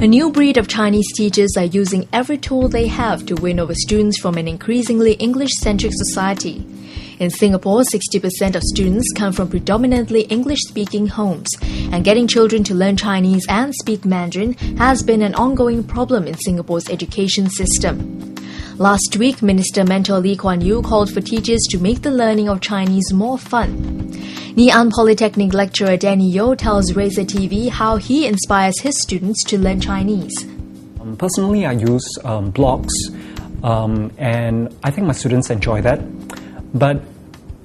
A new breed of Chinese teachers are using every tool they have to win over students from an increasingly English-centric society. In Singapore, 60% of students come from predominantly English-speaking homes, and getting children to learn Chinese and speak Mandarin has been an ongoing problem in Singapore's education system. Last week, Minister Mentor Lee Kuan Yew called for teachers to make the learning of Chinese more fun. Ngee Ann Polytechnic lecturer Danny Yeo tells RazorTV how he inspires his students to learn Chinese. Personally, I use blogs, and I think my students enjoy that. But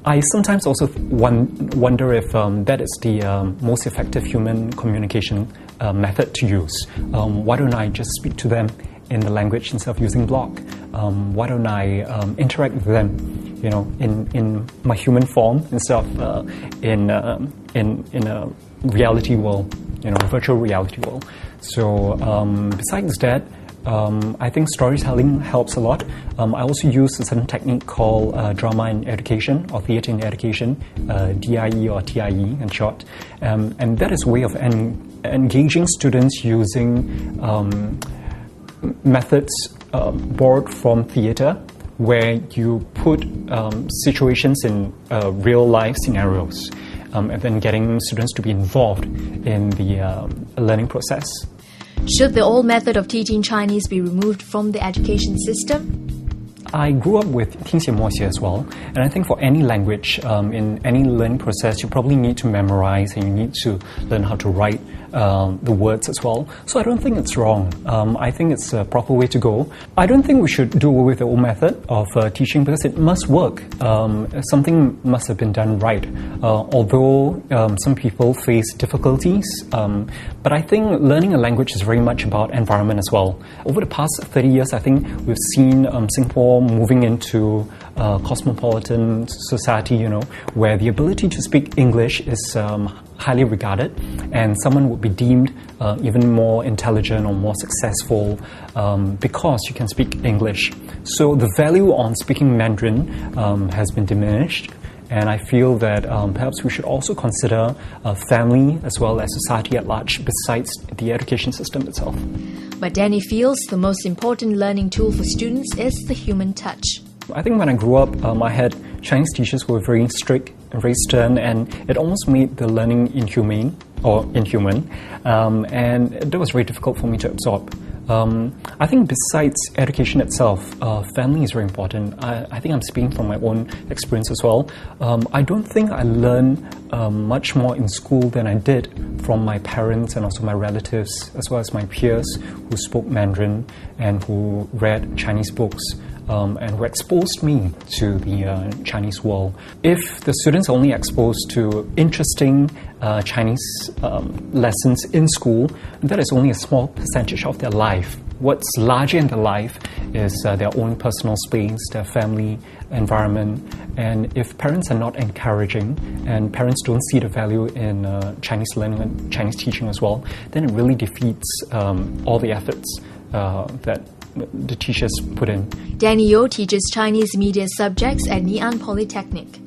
I sometimes also wonder if that is the most effective human communication method to use. Why don't I just speak to them in the language instead of using blog? Why don't I interact with them, in my human form instead of in a reality world, virtual reality world. So besides that, I think storytelling helps a lot. I also use a certain technique called drama in education or theatre in education, DIE or TIE in short, and that is a way of engaging students using methods borrowed from theatre, where you put situations in real life scenarios, and then getting students to be involved in the learning process. Should the old method of teaching Chinese be removed from the education system? I grew up with 听写默写 as well, and I think for any language, in any learning process, you probably need to memorize and you need to learn how to write the words as well. So I don't think it's wrong. I think it's a proper way to go. I don't think we should do away with the old method of teaching because it must work. Something must have been done right, although some people face difficulties. But I think learning a language is very much about environment as well. Over the past 30 years, I think we've seen Singapore moving into cosmopolitan society, where the ability to speak English is highly regarded, and someone would be deemed even more intelligent or more successful because you can speak English. So the value on speaking Mandarin has been diminished, and I feel that perhaps we should also consider family as well as society at large besides the education system itself. But Danny feels the most important learning tool for students is the human touch. I think when I grew up, I had Chinese teachers who were very strict and very stern, and it almost made the learning inhuman, and that was very difficult for me to absorb. I think besides education itself, family is very important. I think I'm speaking from my own experience as well. I don't think I learned much more in school than I did from my parents and also my relatives, as well as my peers who spoke Mandarin and who read Chinese books. And who exposed me to the Chinese world. If the students are only exposed to interesting Chinese lessons in school, that is only a small percentage of their life. What's larger in their life is their own personal space, their family environment. And if parents are not encouraging and parents don't see the value in Chinese learning and Chinese teaching as well, then it really defeats all the efforts that the teachers put in. Danny Yeo teaches Chinese media subjects at Ngee Ann Polytechnic.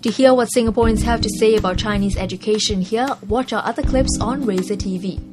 To hear what Singaporeans have to say about Chinese education here, watch our other clips on RazorTV.